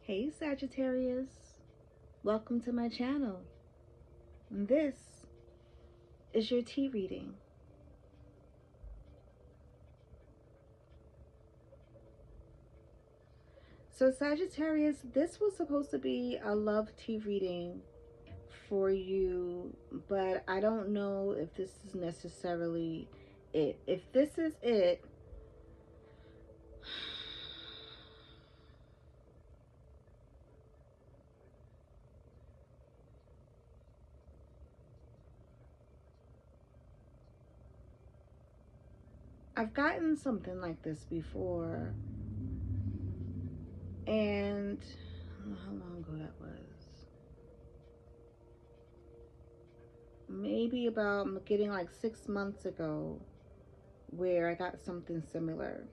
Hey Sagittarius, welcome to my channel. This is your tea reading. So Sagittarius, this was supposed to be a love tea reading for you, but I don't know if this is necessarily it. If this is it, I've gotten something like this before, and I don't know how long ago that was. Maybe about, I'm getting like 6 months ago, where I got something similar.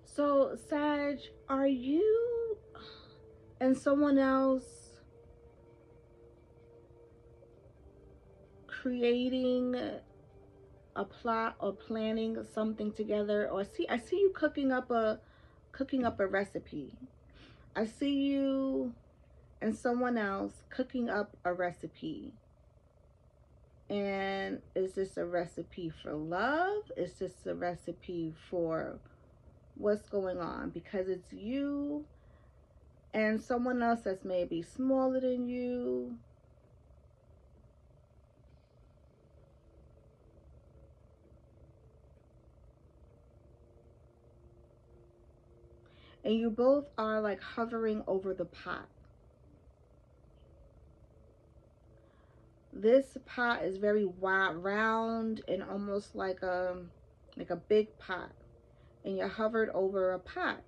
So, Sag, are you and someone else creating a plot or planning something together? Or I see you cooking up a recipe. I see you and someone else cooking up a recipe. And is this a recipe for love? Is this a recipe for what's going on? Because it's you and someone else that's maybe smaller than you. And you both are like hovering over the pot. This pot is very wide, round, and almost like a big pot. And you're hovered over a pot.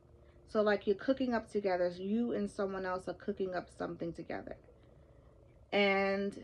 So like you're cooking up together. So you and someone else are cooking up something together. And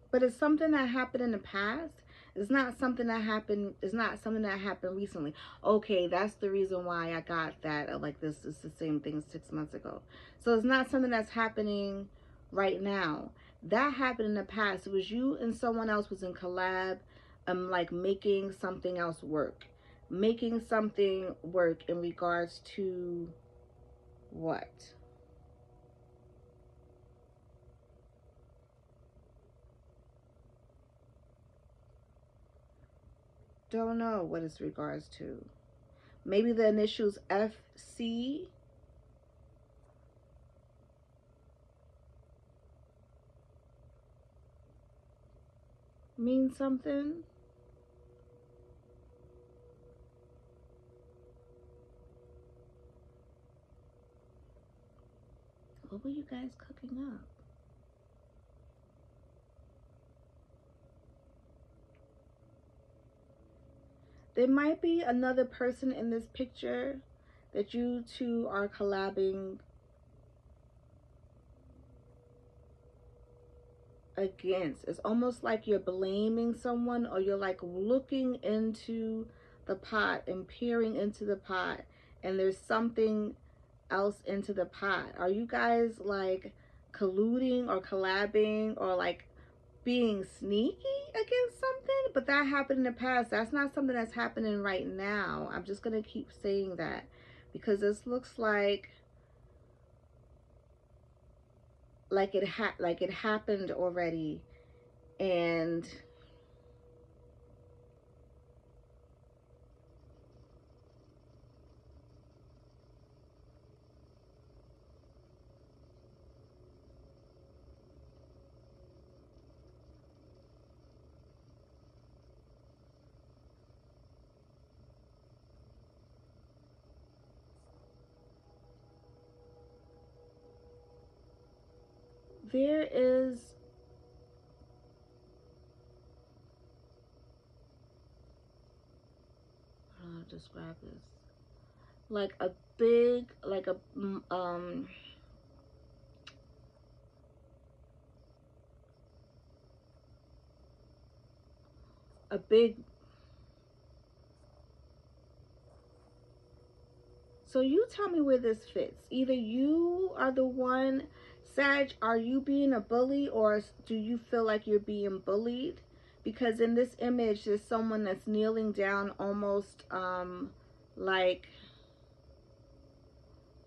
but it's something that happened in the past. It's not something that happened. It's not something that happened recently. Okay, that's the reason why I got that. Like, this is the same thing 6 months ago. So it's not something that's happening right now. That happened in the past. It was you and someone else was in collab, like making something else work, making something work in regards to what? Don't know what it's regards to. Maybe the initials FC mean something. What were you guys cooking up? There might be another person in this picture that you two are collabing against. It's almost like you're blaming someone, or you're like looking into the pot and peering into the pot, and there's something else into the pot. Are you guys like colluding or collabing or like being sneaky against something? But that happened in the past. That's not something that's happening right now. I'm just gonna keep saying that because this looks like it happened already. And there is, describe this. Like a big, like a big. So you tell me where this fits. Either you are the one, Sag, are you being a bully, or do you feel like you're being bullied? Because in this image, there's someone that's kneeling down, almost like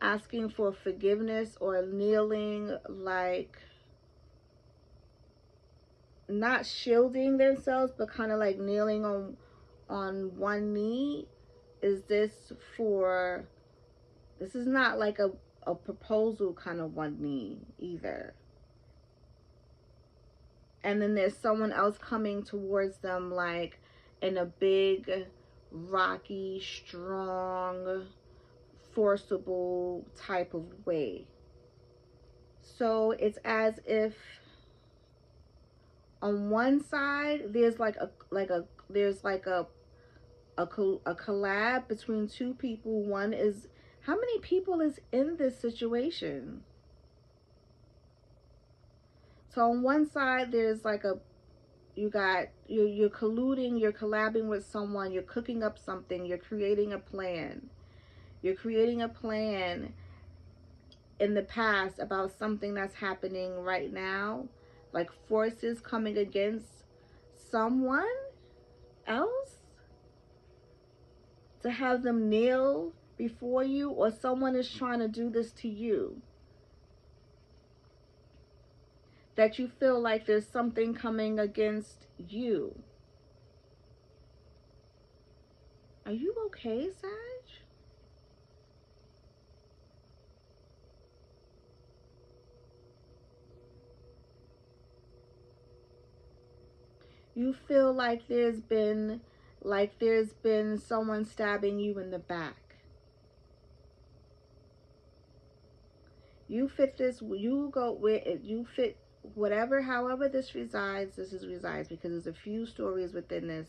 asking for forgiveness, or kneeling like not shielding themselves, but kind of like kneeling on one knee. Is this for, this is not like a proposal kind of one knee either. And then there's someone else coming towards them like in a big, rocky, strong, forcible type of way. So it's as if on one side there's a collab between two people. One is, how many people is in this situation? So on one side there's like a, you're colluding, you're collabing with someone, you're cooking up something, you're creating a plan. You're creating a plan in the past about something that's happening right now, like forces coming against someone else to have them kneel before you, or someone is trying to do this to you, that you feel like there's something coming against you. Are you okay, Sag? You feel like there's been someone stabbing you in the back. You fit this, you go where it, you fit whatever, however this resides, this is resides, because there's a few stories within this.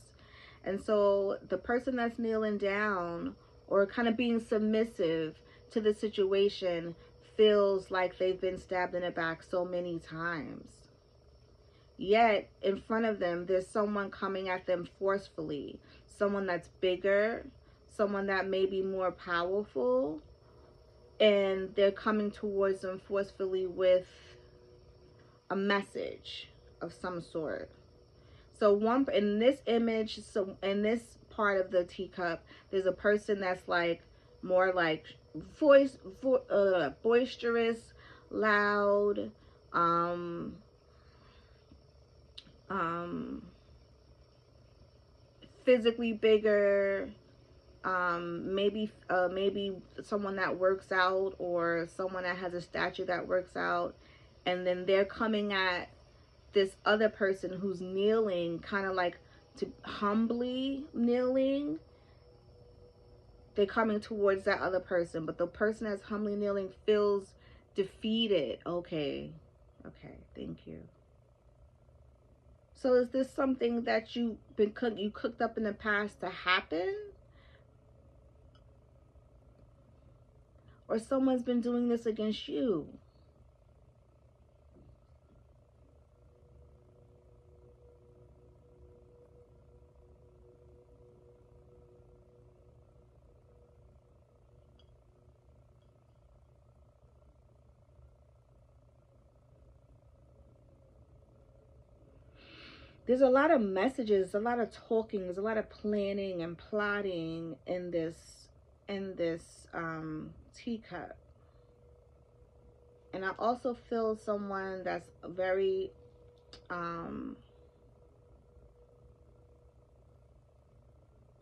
And so the person that's kneeling down or kind of being submissive to the situation feels like they've been stabbed in the back so many times. Yet in front of them, there's someone coming at them forcefully, someone that's bigger, someone that may be more powerful, and they're coming towards them forcefully with a message of some sort. So one in this image, so in this part of the teacup, there's a person that's like more like boisterous, loud, um, um, physically bigger, maybe someone that works out, or someone that has a statue that works out, and then they're coming at this other person who's kneeling, kind of like to humbly kneeling. They're coming towards that other person, but the person that's humbly kneeling feels defeated. Okay, thank you. So is this something that you cooked up in the past to happen, or someone's been doing this against you? There's a lot of messages, a lot of talking, there's a lot of planning and plotting in this teacup. And I also feel someone that's very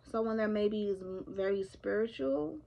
someone that maybe is very spiritual.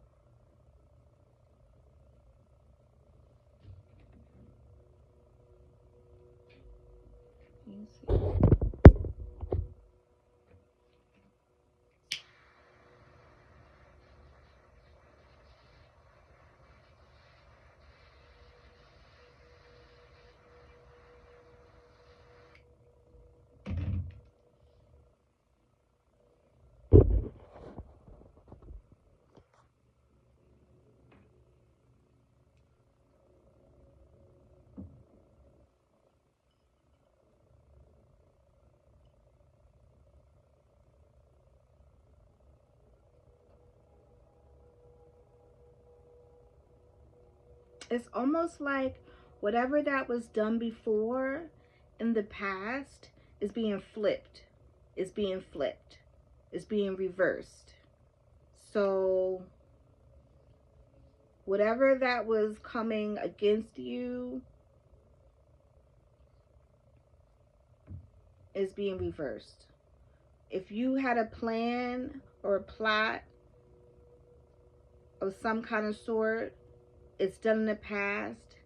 It's almost like whatever that was done before in the past is being flipped. It's being flipped. It's being reversed. So whatever that was coming against you is being reversed. If you had a plan or a plot of some kind of sort, it's done in the past,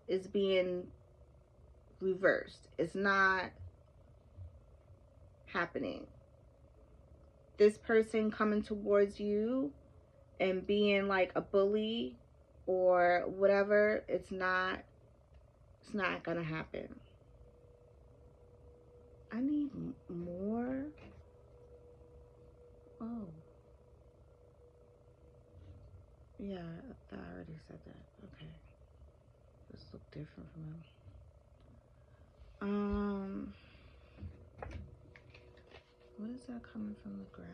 it's being reversed. It's not happening. This person coming towards you and being like a bully or whatever, it's not gonna happen. I need more. Oh, yeah, I already said that. Okay, this look different from him. What is that coming from the ground?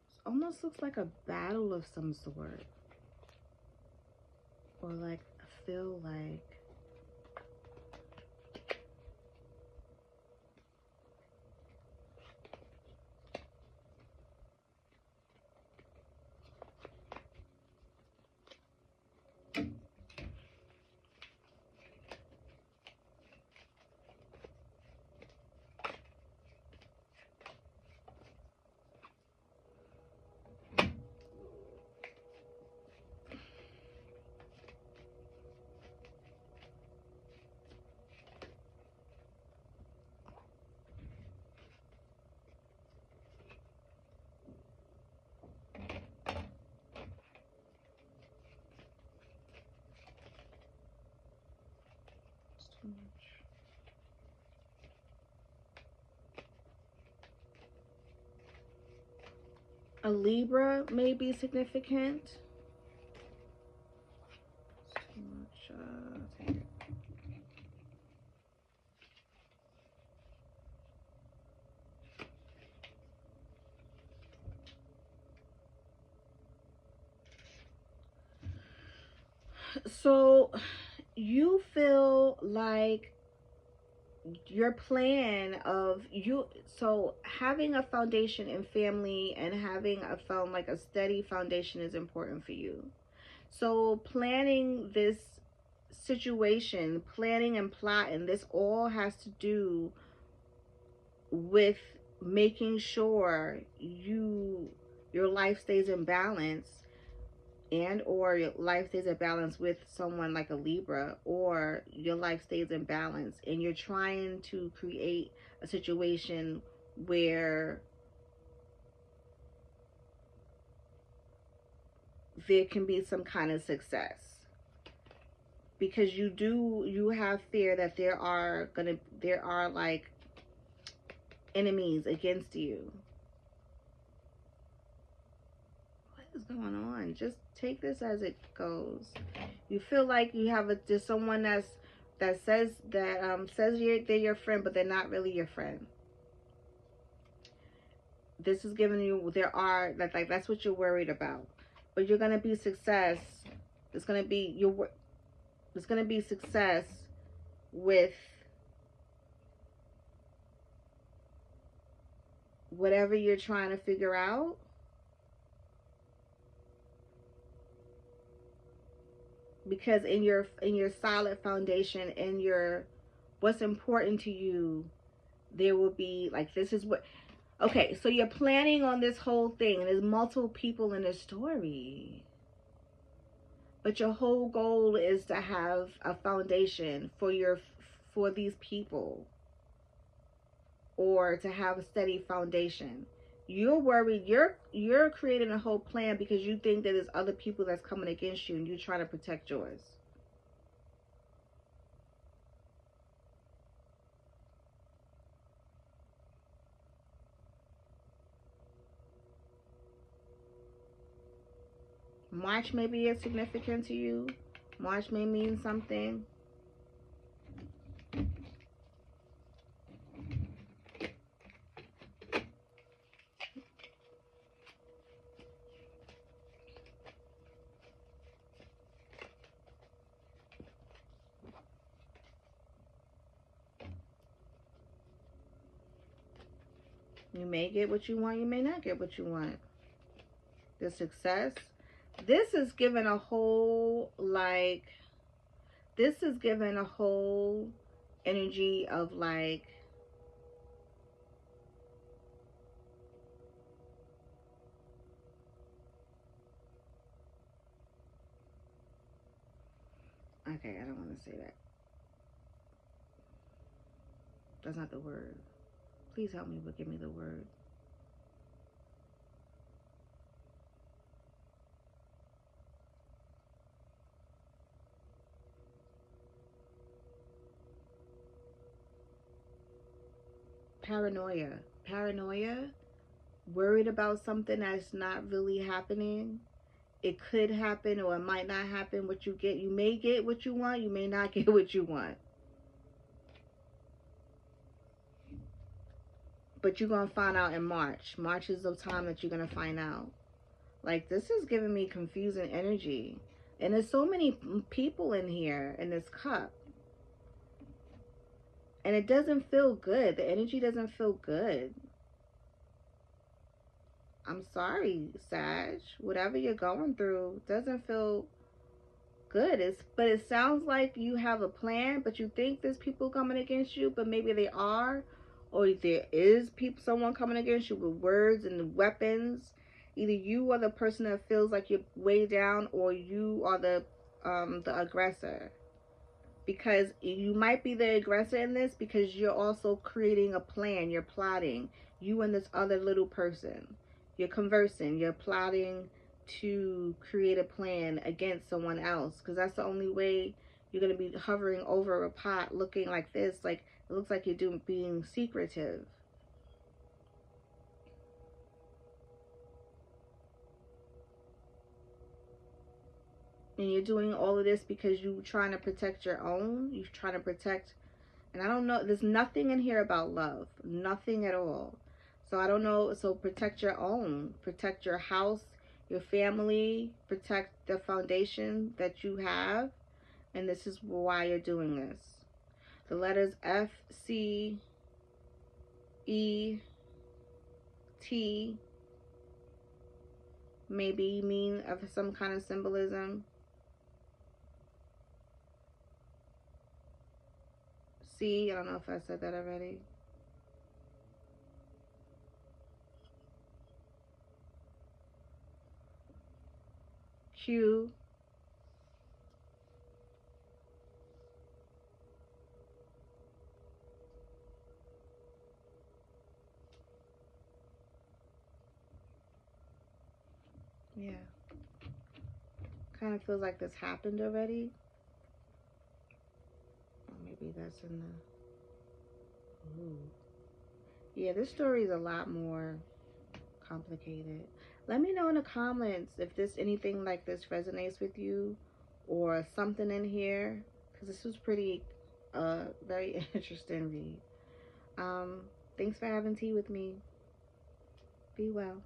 It almost looks like a battle of some sort, or like I feel like. Too much. A Libra may be significant. It's too much. Take it. So you feel like your plan of you, so having a foundation in family and having a found like a steady foundation is important for you. So planning this situation, planning and plotting, this all has to do with making sure your life stays in balance, and or your life stays in balance with someone like a Libra, or your life stays in balance and you're trying to create a situation where there can be some kind of success, because you have fear that there are like enemies against you. What is going on? Just take this as it goes. You feel like you have just someone that says they're your friend, but they're not really your friend. This is giving you, there are like that's what you're worried about, but you're gonna be success. It's gonna be it's gonna be success with whatever you're trying to figure out. Because in your solid foundation, in your what's important to you, there will be like, this is what, okay, so you're planning on this whole thing. There's multiple people in the story, but your whole goal is to have a foundation for these people, or to have a steady foundation. You're worried, you're creating a whole plan because you think that there's other people that's coming against you and you're trying to protect yours. March may be significant to you. March may mean something. You may get what you want, you may not get what you want. The success. This is given a whole, like, this is given a whole energy of, like, okay, I don't want to say that. That's not the word. Please help me, but give me the word. Paranoia. Paranoia. Worried about something that's not really happening. It could happen or it might not happen. What you get, you may get what you want, you may not get what you want. But you're going to find out in March. March is the time that you're going to find out. Like, this is giving me confusing energy. And there's so many people in here in this cup. And it doesn't feel good. The energy doesn't feel good. I'm sorry, Sag. Whatever you're going through doesn't feel good. But it sounds like you have a plan, but you think there's people coming against you, but maybe they are, or there is someone coming against you with words and weapons. Either you are the person that feels like you're way down, or you are the aggressor. Because you might be the aggressor in this because you're also creating a plan. You're plotting. You and this other little person. You're conversing. You're plotting to create a plan against someone else. Because that's the only way you're going to be hovering over a pot looking like this. Like, it looks like you're being secretive. And you're doing all of this because you're trying to protect your own. You're trying to protect. And I don't know, there's nothing in here about love. Nothing at all. So I don't know. So protect your own. Protect your house, your family. Protect the foundation that you have. And this is why you're doing this. The letters F, C, E, T maybe mean of some kind of symbolism. C, I don't know if I said that already. Q, yeah. Kind of feels like this happened already. Or maybe that's in the... Ooh. Yeah, this story is a lot more complicated. Let me know in the comments if this anything like this resonates with you or something in here, because this was pretty very interesting read. Thanks for having tea with me. Be well.